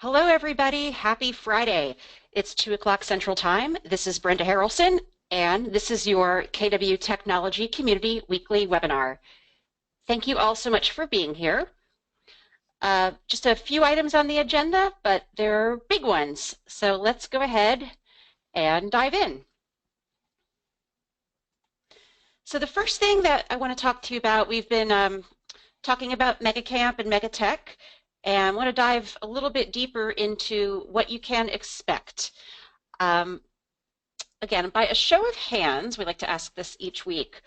Hello, everybody. Happy Friday. It's 2 o'clock Central Time. This is Brenda Harrelson, and this is your KW Technology Community Weekly Webinar. Thank you all so much for being here. Just a few items on the agenda, but they're big ones. So let's go ahead and dive in. So the first thing that I want to talk to you about, we've been talking about MegaCamp and MegaTech, and I want to dive a little bit deeper into what you can expect. Again, by a show of hands, we like to ask this each week.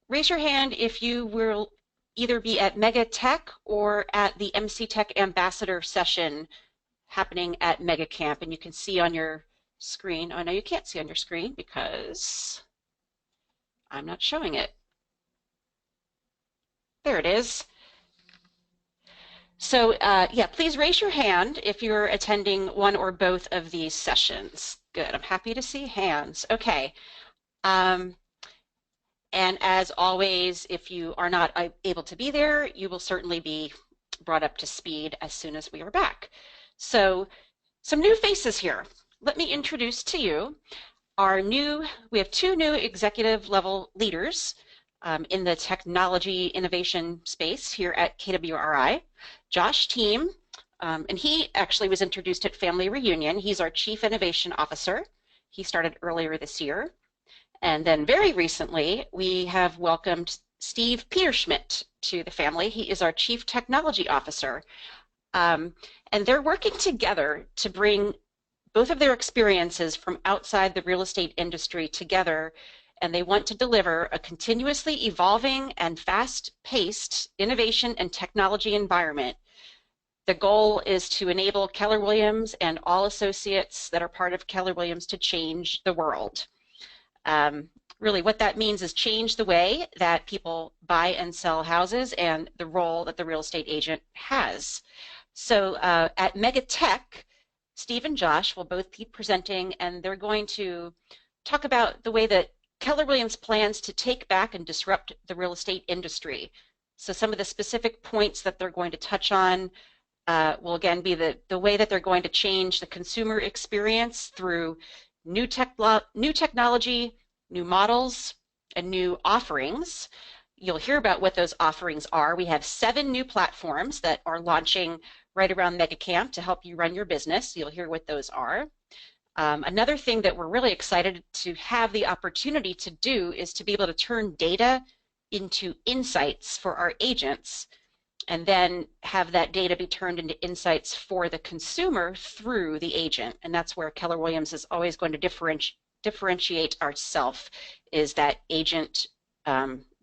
Raise your hand if you will either be at MegaTech or at the MC Tech Ambassador session happening at MegaCamp, and you can see on your screen. Oh, no, you can't see on your screen because I'm not showing it. There it is. So yeah, please raise your hand if you're attending one or both of these sessions. Good, I'm happy to see hands. Okay. And as always, if you are not able to be there, you will certainly be brought up to speed as soon as we are back. So some new faces here. Let me introduce to you we have two new executive level leaders in the technology innovation space here at KWRI. Josh Team, and he actually was introduced at Family Reunion. He's our Chief Innovation Officer. He started earlier this year. And then very recently, we have welcomed Steve Peterschmidt to the family. He is our Chief Technology Officer. And they're working together to bring both of their experiences from outside the real estate industry together, and they want to deliver a continuously evolving and fast-paced innovation and technology environment. The goal is to enable Keller Williams and all associates that are part of Keller Williams to change the world. Really what that means is change the way that people buy and sell houses and the role that the real estate agent has. So at MegaTech, Steve and Josh will both be presenting, and they're going to talk about the way that Keller Williams plans to take back and disrupt the real estate industry. So some of the specific points that they're going to touch on will again be the way that they're going to change the consumer experience through new technology, new models, and new offerings. You'll hear about what those offerings are. We have 7 new platforms that are launching right around MegaCamp to help you run your business. You'll hear what those are. Another thing that we're really excited to have the opportunity to do is to be able to turn data into insights for our agents, and then have that data be turned into insights for the consumer through the agent. And that's where Keller Williams is always going to differentiate ourselves, is that agent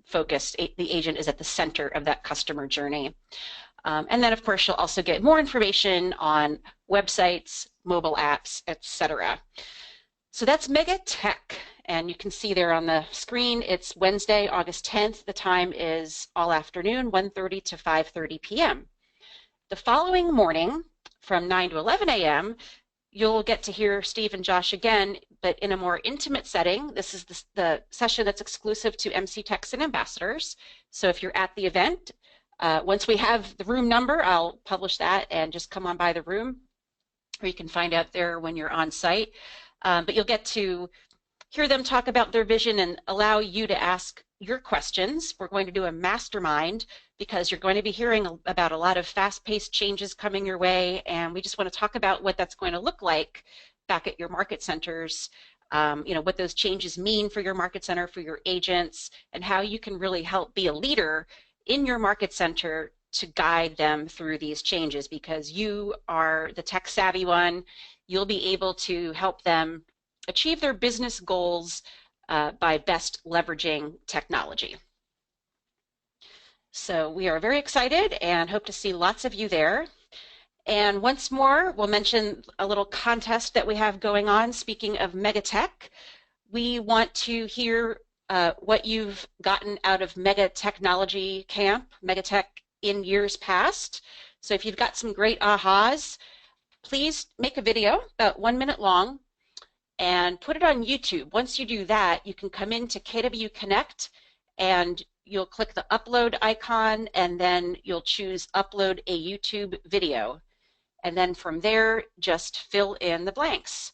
focused. The agent is at the center of that customer journey. And then, of course, you'll also get more information on websites, mobile apps, etc. So that's MegaTech, and you can see there on the screen, it's Wednesday, August 10th. The time is all afternoon, 1:30 to 5:30 p.m. The following morning, from 9 to 11 a.m., you'll get to hear Steve and Josh again, but in a more intimate setting. This is the session that's exclusive to MC Techs and Ambassadors. So if you're at the event, once we have the room number, I'll publish that, and just come on by the room, or you can find out there when you're on site. But you'll get to hear them talk about their vision and allow you to ask your questions. We're going to do a mastermind because you're going to be hearing about a lot of fast-paced changes coming your way, and we just want to talk about what that's going to look like back at your market centers, what those changes mean for your market center, for your agents, and how you can really help be a leader in your market center to guide them through these changes, because you are the tech savvy one. You'll be able to help them achieve their business goals by best leveraging technology. So we are very excited and hope to see lots of you there. And once more, we'll mention a little contest that we have going on. Speaking of MegaTech, we want to hear what you've gotten out of Mega Technology Camp, MegaTech, in years past. So if you've got some great ahas, please make a video about 1 minute long and put it on YouTube. Once you do that, you can come into KWCONNECT and you'll click the upload icon, and then you'll choose upload a YouTube video. and then from there, just fill in the blanks.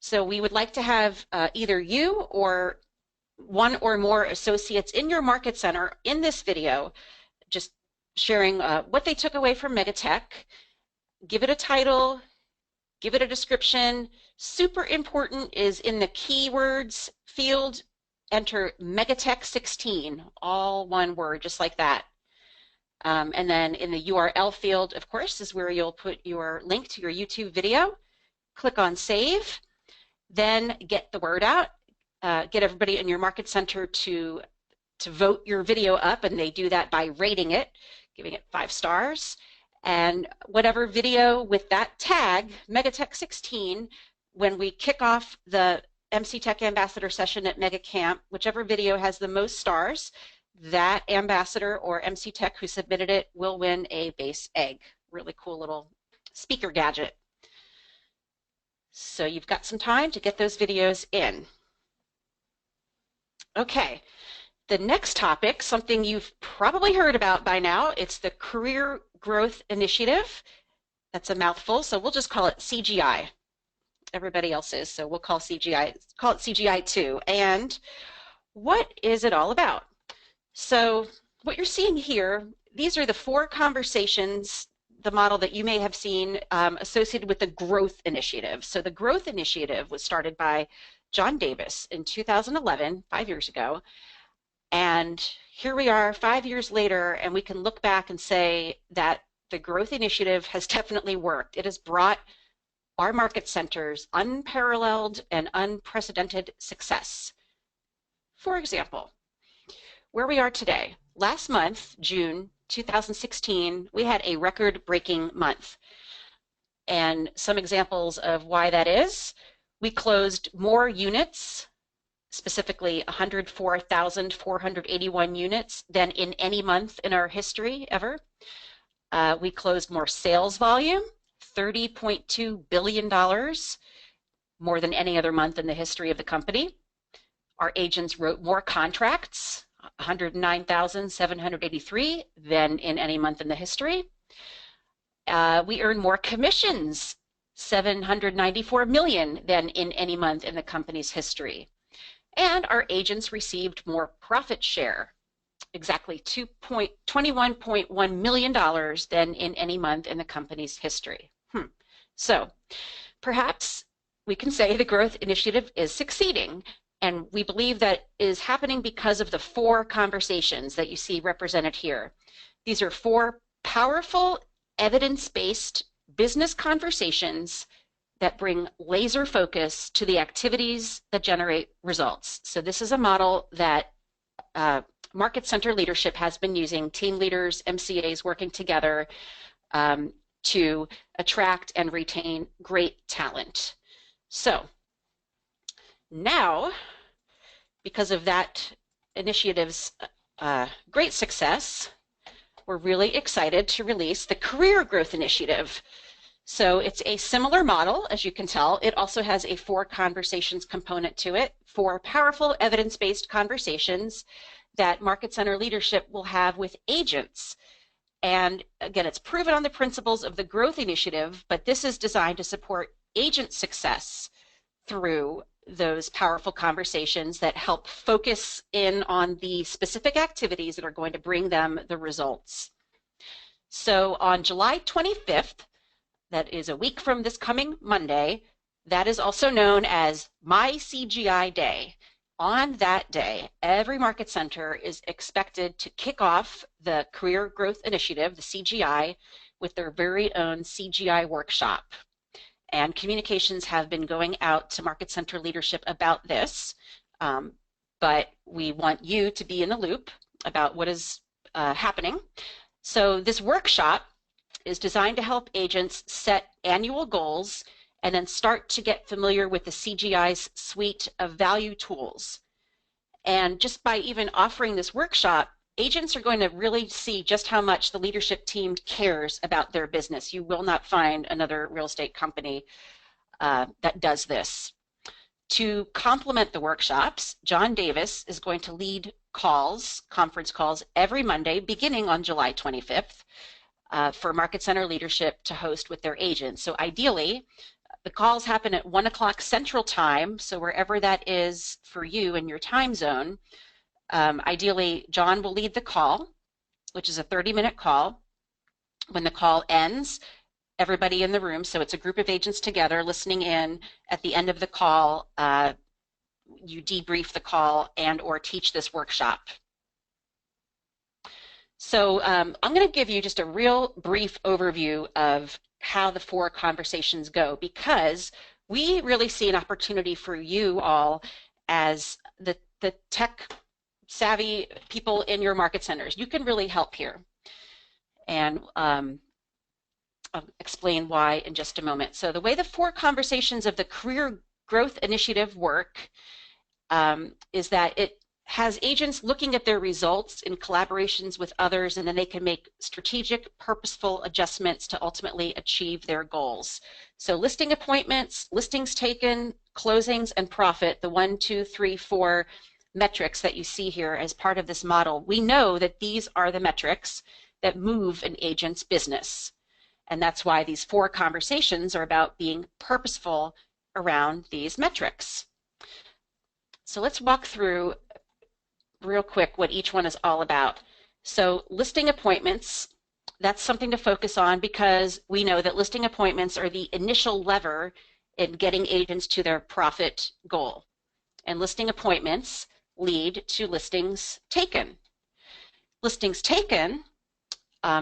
So we would like to have either you or one or more associates in your market center in this video just sharing what they took away from Megatech. Give it a title, give it a description. Super important is in the keywords field, enter Megatech 16, all one word, just like that. And then in the URL field, of course, is where you'll put your link to your YouTube video. Click on save, then get the word out. Get everybody in your market center to vote your video up, and they do that by rating it, giving it 5 stars. And whatever video with that tag, Megatech 16, when we kick off the MC Tech Ambassador session at MegaCamp, whichever video has the most stars, that ambassador or MC Tech who submitted it will win a base egg. Really cool little speaker gadget. So you've got some time to get those videos in. Okay, the next topic, something you've probably heard about by now, it's the Career Growth Initiative. That's a mouthful, so we'll just call it CGI. Everybody else is, so we'll call it CGI too. And what is it all about? So what you're seeing here, these are the 4 conversations, the model that you may have seen associated with the Growth Initiative. So the Growth Initiative was started by John Davis in 2011, 5 years ago, and here we are 5 years later, and we can look back and say that the Growth Initiative has definitely worked. It has brought our market centers unparalleled and unprecedented success. For example, where we are today, last month, June 2016, we had a record-breaking month. And some examples of why that is: we closed more units, specifically 104,481 units, than in any month in our history ever. We closed more sales volume, $30.2 billion, more than any other month in the history of the company. Our agents wrote more contracts, 109,783, than in any month in the history. We earned more commissions, 794 million, than in any month in the company's history. And our agents received more profit share, exactly $21.1 million than in any month in the company's history. So perhaps we can say the Growth Initiative is succeeding, and we believe that is happening because of the 4 conversations that you see represented here. These are 4 powerful, evidence-based business conversations that bring laser focus to the activities that generate results. So this is a model that Market Center leadership has been using, team leaders, MCAs working together to attract and retain great talent. So now, because of that initiative's great success, we're really excited to release the Career Growth Initiative. So it's a similar model, as you can tell. It also has a 4 conversations component to it, 4 powerful evidence-based conversations that Market Center leadership will have with agents. And again, it's proven on the principles of the Growth Initiative, but this is designed to support agent success through those powerful conversations that help focus in on the specific activities that are going to bring them the results. So on July 25th, that is a week from this coming Monday, that is also known as My CGI Day. On that day, every market center is expected to kick off the Career Growth Initiative, the CGI, with their very own CGI workshop. And communications have been going out to market center leadership about this, but we want you to be in the loop about what is happening. So this workshop is designed to help agents set annual goals and then start to get familiar with the CGI's suite of value tools. And just by even offering this workshop, agents are going to really see just how much the leadership team cares about their business. You will not find another real estate company that does this. To complement the workshops, John Davis is going to lead calls, conference calls, every Monday beginning on July 25th. for Market Center leadership to host with their agents. So ideally, the calls happen at 1 o'clock Central Time, so wherever that is for you in your time zone. Ideally, John will lead the call, which is a 30-minute call. When the call ends, everybody in the room, so it's a group of agents together listening in. At the end of the call, you debrief the call and or teach this workshop. So I'm going to give you just a real brief overview of how the 4 conversations go, because we really see an opportunity for you all as the tech savvy people in your market centers. You can really help here. And I'll explain why in just a moment. So the way the 4 conversations of the Career Growth Initiative work is that it has agents looking at their results in collaborations with others, and then they can make strategic, purposeful adjustments to ultimately achieve their goals. So listing appointments, listings taken, closings, and profit, the 1, 2, 3, 4 metrics that you see here as part of this model. We know that these are the metrics that move an agent's business. And that's why these 4 conversations are about being purposeful around these metrics. So let's walk through real quick what each one is all about. So listing appointments, that's something to focus on, because we know that listing appointments are the initial lever in getting agents to their profit goal. And listing appointments lead to listings taken. Listings taken,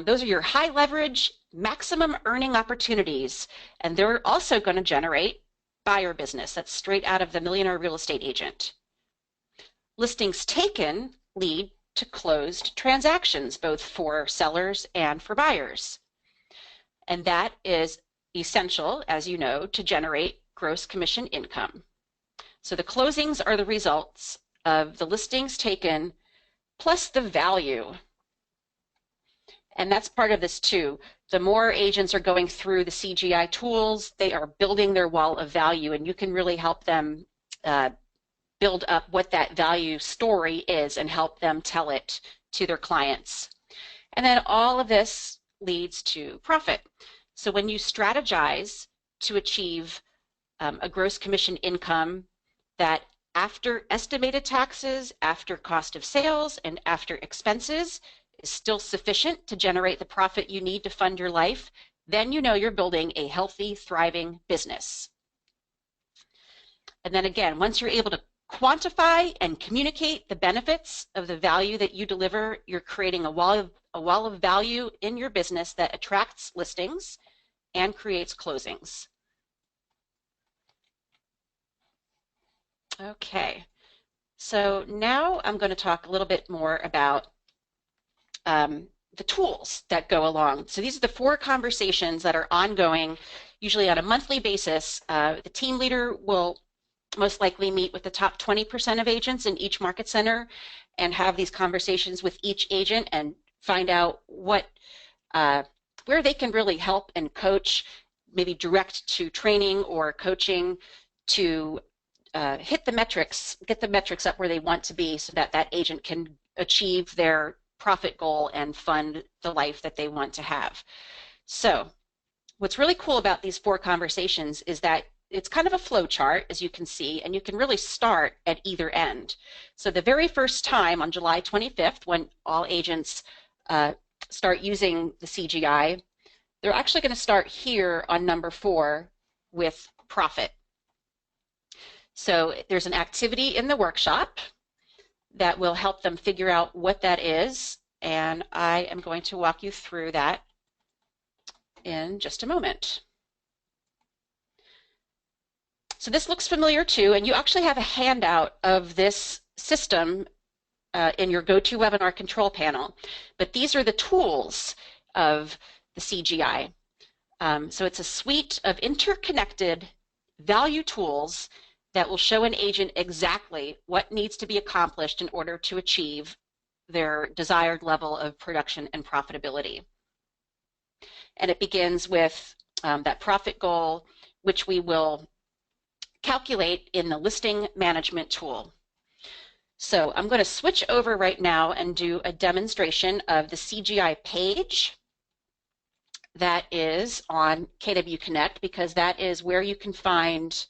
those are your high leverage, maximum earning opportunities, and they're also going to generate buyer business. That's straight out of the Millionaire Real Estate Agent. Listings taken lead to closed transactions, both for sellers and for buyers. And that is essential, as you know, to generate gross commission income. So the closings are the results of the listings taken plus the value. And that's part of this too. The more agents are going through the CGI tools, they are building their wall of value, and you can really help them build up what that value story is and help them tell it to their clients. And then all of this leads to profit. So when you strategize to achieve a gross commission income that, after estimated taxes, after cost of sales, and after expenses, is still sufficient to generate the profit you need to fund your life, then you know you're building a healthy, thriving business. And then again, once you're able to quantify and communicate the benefits of the value that you deliver, you're creating a wall of value in your business that attracts listings and creates closings. Okay, so now I'm going to talk a little bit more about the tools that go along. So these are the 4 conversations that are ongoing, usually on a monthly basis. The team leader will most likely meet with the top 20% of agents in each market center and have these conversations with each agent and find out what, where they can really help and coach, maybe direct to training or coaching to hit the metrics, get the metrics up where they want to be, so that that agent can achieve their profit goal and fund the life that they want to have. So what's really cool about these 4 conversations is that it's kind of a flow chart, as you can see, and you can really start at either end. So the very first time on July 25th, when all agents start using the CGI, they're actually going to start here on number 4 with profit. So there's an activity in the workshop that will help them figure out what that is, and I am going to walk you through that in just a moment. So this looks familiar too, and you actually have a handout of this system in your GoToWebinar control panel, but these are the tools of the CGI. So it's a suite of interconnected value tools that will show an agent exactly what needs to be accomplished in order to achieve their desired level of production and profitability. And it begins with that profit goal, which we will calculate in the listing management tool. So I'm going to switch over right now and do a demonstration of the CGI page. that is on KW Connect, because that is where you can find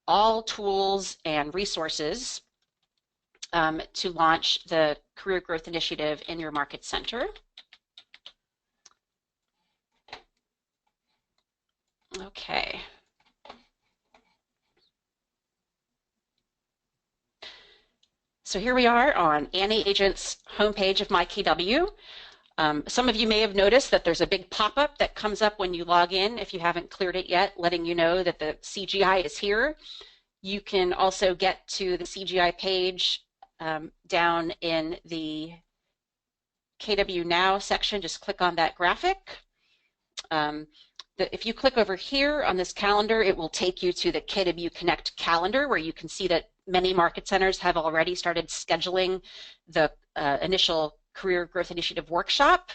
all tools and resources to launch the Career Growth Initiative in your Market Center. Okay. So here we are on Annie Agent's homepage of MyKW. Some of you may have noticed that there's a big pop-up that comes up when you log in if you haven't cleared it yet, letting you know that the CGI is here. You can also get to the CGI page down in the KW Now section. Just click on that graphic. If you click over here on this calendar, it will take you to the KW Connect calendar, where you can see that many market centers have already started scheduling the initial Career Growth Initiative workshop.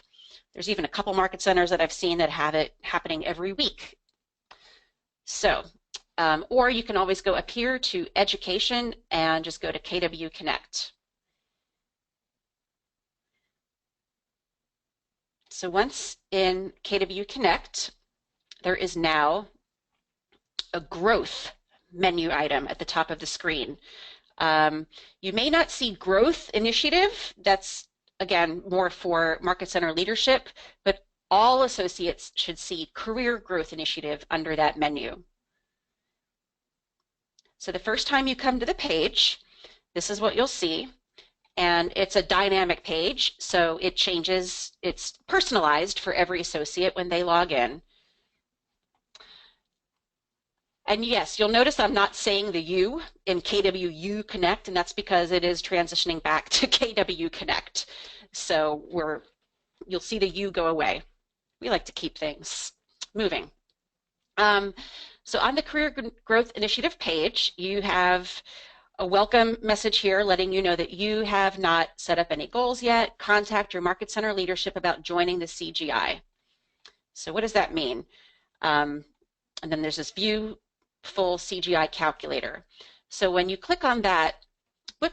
There's even a couple market centers that I've seen that have it happening every week. So, or you can always go up here to Education and just go to KW Connect. So once in KW Connect, there is now a growth menu item at the top of the screen. You may not see Growth Initiative. That's, again, more for Market Center leadership, but all associates should see Career Growth Initiative under that menu. So the first time you come to the page, this is what you'll see. And it's a dynamic page, so it changes, it's personalized for every associate when they log in. And yes, you'll notice I'm not saying the U in KW Connect, and that's because it is transitioning back to KW Connect. So you'll see the U go away. We like to keep things moving. So on the Career Growth Initiative page, you have a welcome message here letting you know that you have not set up any goals yet. Contact your Market Center leadership about joining the CGI. So what does that mean? And then there's this View Full CGI Calculator. So when you click on that,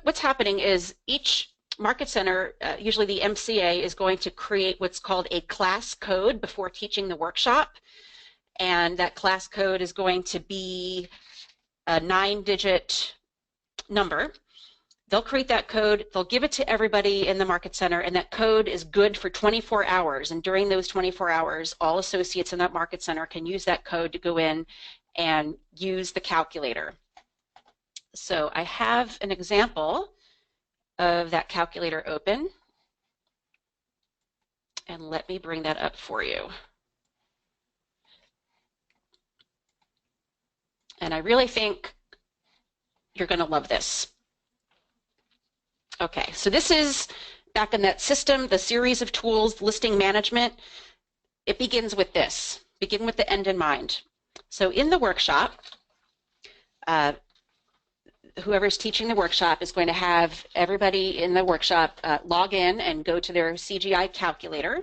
what's happening is each Market Center, usually the MCA, is going to create what's called a class code before teaching the workshop. And that class code is going to be a 9-digit number. They'll create that code, they'll give it to everybody in the Market Center, and that code is good for 24 hours. And during those 24 hours, all associates in that Market Center can use that code to go in and use the calculator. So I have an example of that calculator open, and let me bring that up for you. And I really think you're going to love this. Okay, so this is back in that system, the series of tools, listing management. It begins with this. Begin with the end in mind. So in the workshop, whoever's teaching the workshop is going to have everybody in the workshop log in and go to their CGI calculator.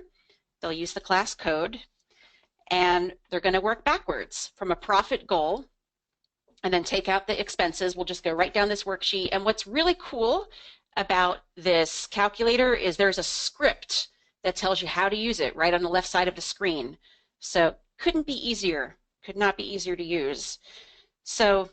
They'll use the class code, and they're going to work backwards from a profit goal and then take out the expenses. We'll just go right down this worksheet. And what's really cool about this calculator is there's a script that tells you how to use it right on the left side of the screen. So couldn't be easier, could not be easier to use. So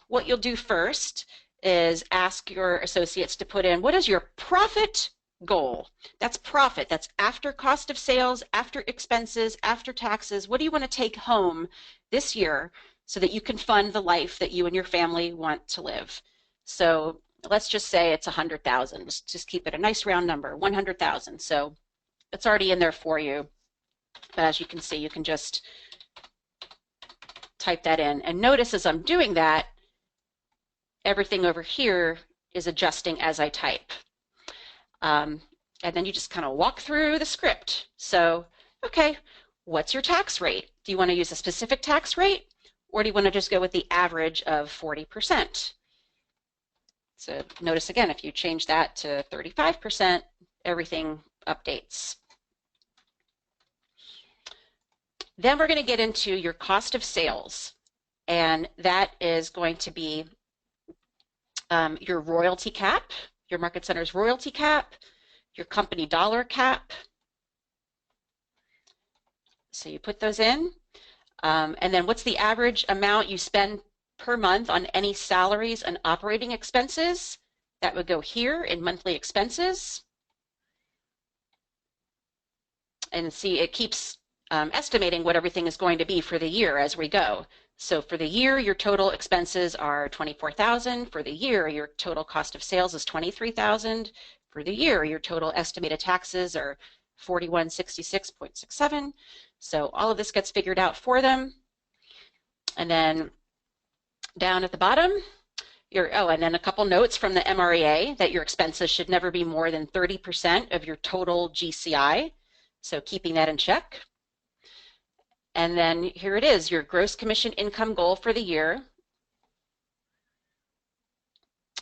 what you'll do first is ask your associates to put in, what is your profit goal? That's profit, that's after cost of sales, after expenses, after taxes. What do you want to take home this year so that you can fund the life that you and your family want to live? So let's just say it's 100,000. Just keep it a nice round number, 100,000. So it's already in there for you. But as you can see, you can just type that in. And notice as I'm doing that, everything over here is adjusting as I type. And then you just kind of walk through the script. So, okay, what's your tax rate? Do you want to use a specific tax rate? Or do you want to just go with the average of 40%? So notice again, if you change that to 35%, everything updates. Then we're going to get into your cost of sales, and that is going to be your royalty cap, your Market Center's royalty cap, your company dollar cap, So you put those in, and then what's the average amount you spend per month on any salaries and operating expenses? That would go here in monthly expenses. And see, it keeps estimating what everything is going to be for the year as we go. So for the year, your total expenses are $24,000. For the year, your total cost of sales is $23,000. For the year, your total estimated taxes are $4166.67. So all of this gets figured out for them. And then down at the bottom, and then a couple notes from the MREA that your expenses should never be more than 30% of your total GCI. So keeping that in check. And then here it is, your gross commission income goal for the year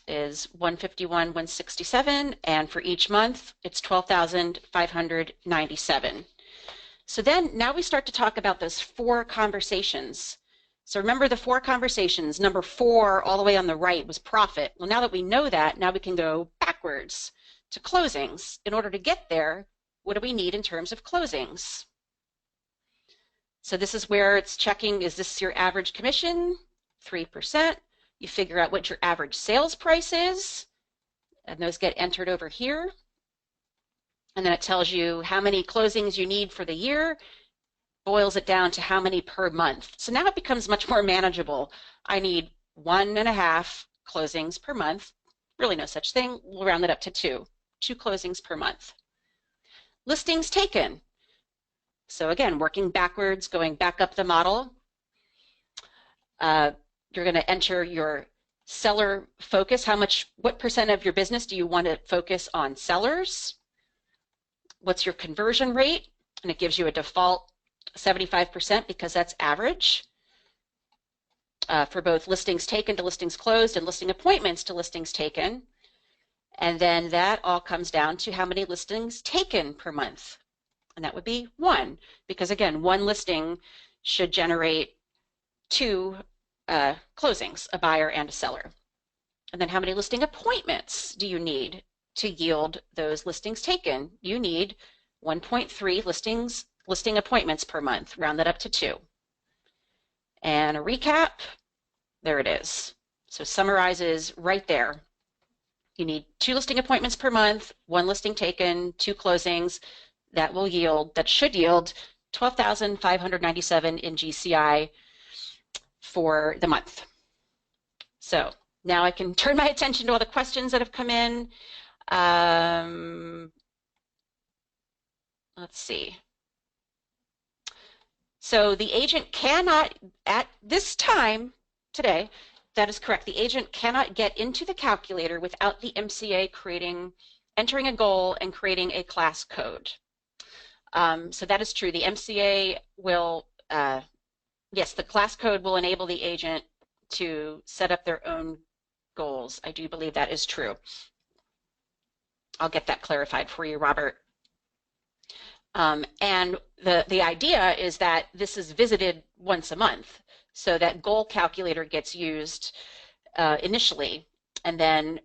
is $151,167, and for each month it's $12,597. So then now we start to talk about those 4 conversations. So remember the 4 conversations, number 4 all the way on the right was profit. Well, now that we know that, now we can go backwards to closings. In order to get there, what do we need in terms of closings? So this is where it's checking, is this your average commission? 3%. You figure out what your average sales price is, and those get entered over here. And then it tells you how many closings you need for the year, boils it down to how many per month. So now it becomes much more manageable. I need 1.5 closings per month. Really no such thing. We'll round it up to 2 closings per month. Listings taken. So again, working backwards, going back up the model. You're going to enter your seller focus. What percent of your business do you want to focus on sellers? What's your conversion rate? And it gives you a default 75% because that's average for both listings taken to listings closed and listing appointments to listings taken. And then that all comes down to how many listings taken per month. And that would be 1, because again, 1 listing should generate 2 closings, a buyer and a seller. And then how many listing appointments do you need to yield those listings taken? You need 1.3 listing appointments per month, round that up to 2. And a recap, there it is. So summarizes right there. You need 2 listing appointments per month, 1 listing taken, 2 closings. That should yield $12,597 in GCI for the month. So now I can turn my attention to all the questions that have come in. Let's see. So the agent cannot, at this time today, that is correct, the agent cannot get into the calculator without the MCA entering a goal and creating a class code. So that is true. The MCA will, yes, the class code will enable the agent to set up their own goals. I do believe that is true. I'll get that clarified for you, Robert. And the idea is that this is visited once a month, so that goal calculator gets used initially, and then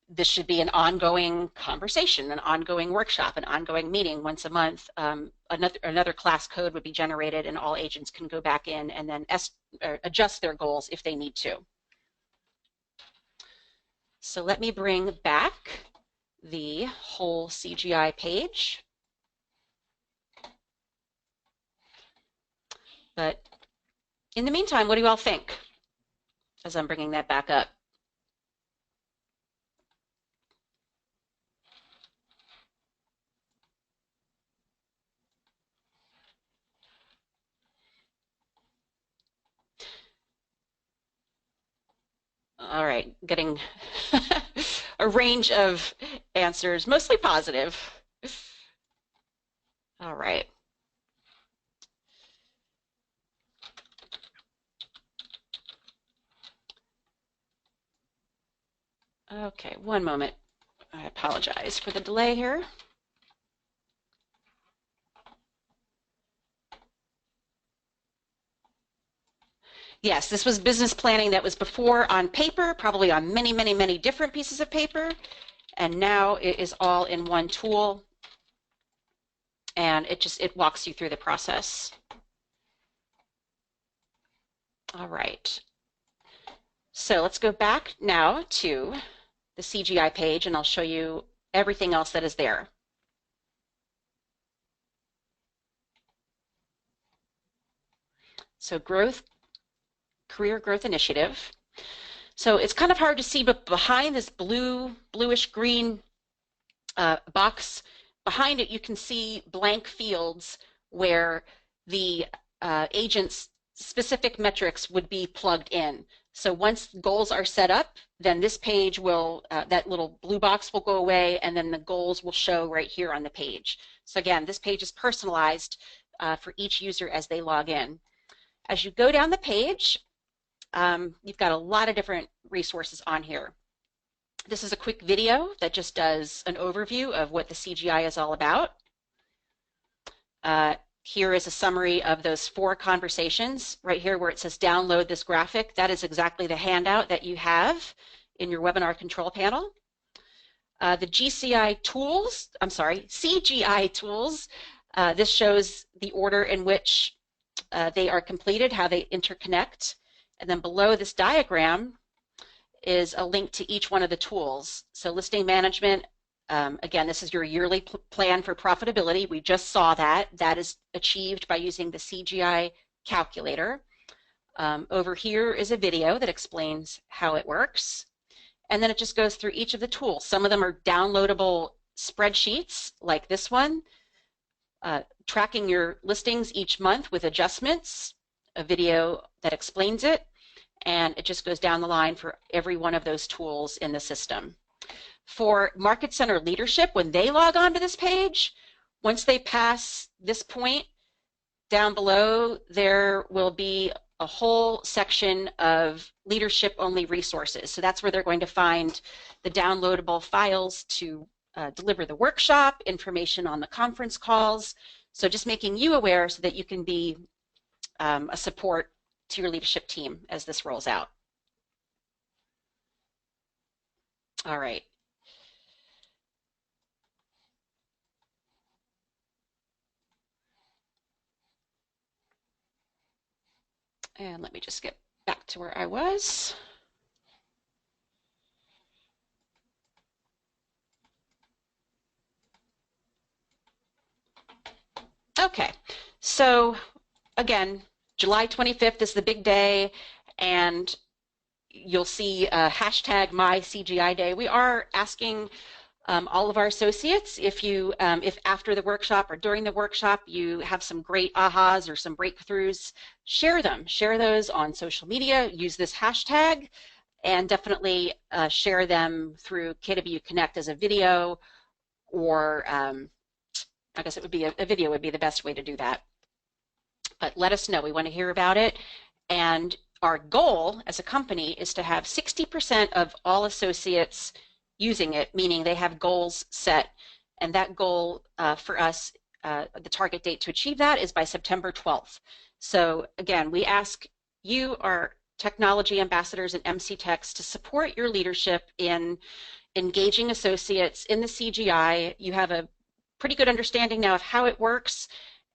this should be an ongoing conversation, an ongoing workshop, an ongoing meeting once a month. Another class code would be generated, and all agents can go back in and then adjust their goals if they need to. So let me bring back the whole CGI page. But in the meantime, what do you all think as I'm bringing that back up? All right, getting a range of answers, mostly positive. All right. Okay, one moment. I apologize for the delay here. Yes, this was business planning that was before on paper, probably on many, many, many different pieces of paper, and now it is all in one tool. and it walks you through the process. All right. So let's go back now to the CGI page, and I'll show you everything else that is there. So career growth initiative. So it's kind of hard to see, but behind this bluish green box, behind it you can see blank fields where the agent's specific metrics would be plugged in. So once goals are set up, then this page will, that little blue box will go away, and then the goals will show right here on the page. So again, this page is personalized for each user as they log in. As you go down the page, you've got a lot of different resources on here. This is a quick video that just does an overview of what the CGI is all about. Here is a summary of those 4 conversations. Right here where it says download this graphic, that is exactly the handout that you have in your webinar control panel. The CGI tools, this shows the order in which they are completed, how they interconnect. And then below this diagram is a link to each one of the tools. So listing management, again, this is your yearly plan for profitability. We just saw that. That is achieved by using the CGI calculator. Over here is a video that explains how it works. And then it just goes through each of the tools. Some of them are downloadable spreadsheets like this one, tracking your listings each month with adjustments, a video that explains it, and it just goes down the line for every one of those tools in the system. For Market Center leadership, when they log on to this page, once they pass this point, down below there will be a whole section of leadership only resources. So that's where they're going to find the downloadable files to deliver the workshop, information on the conference calls. So just making you aware so that you can be a support to your leadership team as this rolls out. All right. And let me just get back to where I was. Okay, so again, July 25th is the big day, and you'll see hashtag #MyCGIDay. We are asking all of our associates, if after the workshop or during the workshop you have some great ahas or some breakthroughs, share them. Share those on social media, use this hashtag, and definitely share them through KWCONNECT as a video, or I guess it would be a video would be the best way to do that. But let us know. We want to hear about it. And our goal as a company is to have 60% of all associates using it, meaning they have goals set. And that goal for us, the target date to achieve that is by September 12th. So again, we ask you, our technology ambassadors and MC Techs, to support your leadership in engaging associates in the CGI. You have a pretty good understanding now of how it works.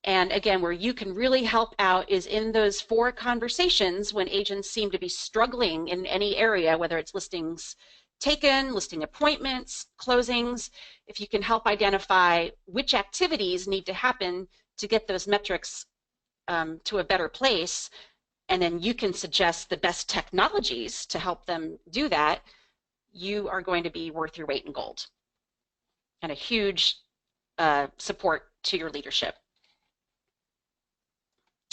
And again, where you can really help out is in those 4 conversations when agents seem to be struggling in any area, whether it's listings taken, listing appointments, closings. If you can help identify which activities need to happen to get those metrics to a better place, and then you can suggest the best technologies to help them do that, you are going to be worth your weight in gold and a huge support to your leadership.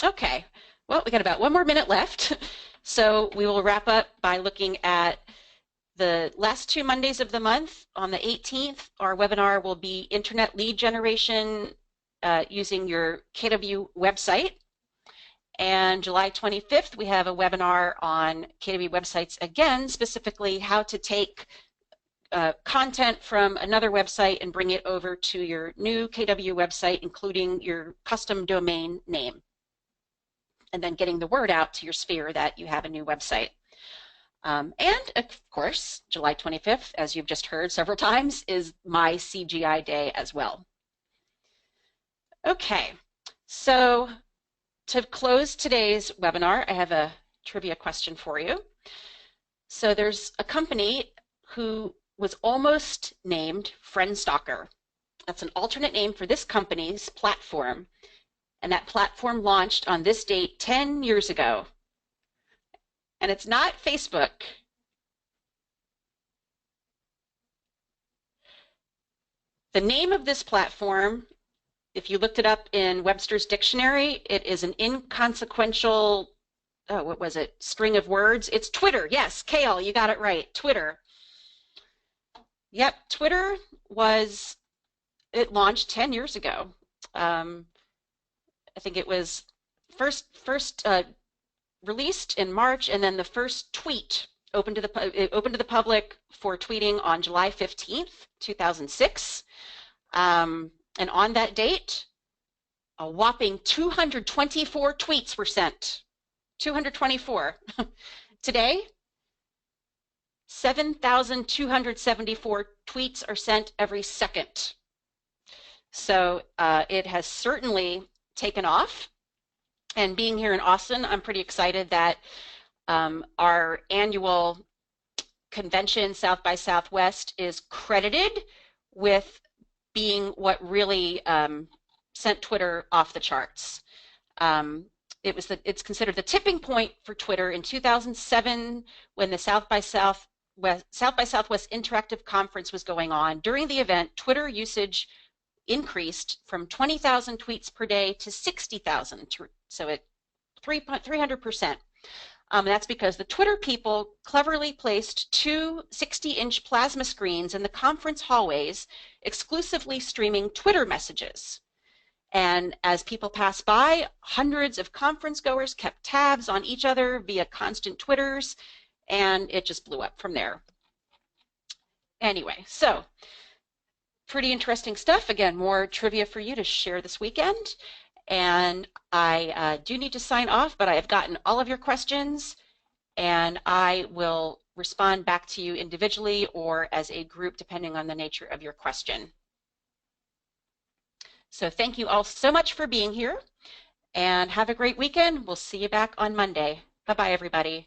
Okay, well, we got about 1 more minute left. So we will wrap up by looking at the last 2 Mondays of the month. On the 18th, our webinar will be Internet Lead Generation using your KW website. And July 25th, we have a webinar on KW websites again, specifically how to take content from another website and bring it over to your new KW website, including your custom domain name, and then getting the word out to your sphere that you have a new website. And of course, July 25th, as you've just heard several times, is my CGI day as well. Okay, so to close today's webinar, I have a trivia question for you. So there's a company who was almost named Friendstalker. That's an alternate name for this company's platform. And that platform launched on this date 10 years ago. And it's not Facebook. The name of this platform, if you looked it up in Webster's dictionary, it is an inconsequential, oh, what was it, string of words. It's Twitter. Yes, Kale, you got it right. Twitter. Yep, Twitter it launched 10 years ago. I think it was first released in March, and then the first tweet opened to the public for tweeting on July 15th, 2006. And on that date, a whopping 224 tweets were sent. 224. Today, 7,274 tweets are sent every second. So it has certainly taken off. And being here in Austin, I'm pretty excited that our annual convention, South by Southwest, is credited with being what really sent Twitter off the charts. It's considered the tipping point for Twitter in 2007 when the South by Southwest Interactive Conference was going on. During the event, Twitter usage increased from 20,000 tweets per day to 60,000, so at 300%. That's because the Twitter people cleverly placed two 60-inch plasma screens in the conference hallways, exclusively streaming Twitter messages. And as people passed by, hundreds of conference goers kept tabs on each other via constant Twitters, and it just blew up from there. Anyway, so pretty interesting stuff. Again, more trivia for you to share this weekend. And I do need to sign off, but I have gotten all of your questions, and I will respond back to you individually or as a group, depending on the nature of your question. So thank you all so much for being here, and have a great weekend. We'll see you back on Monday. Bye-bye, everybody.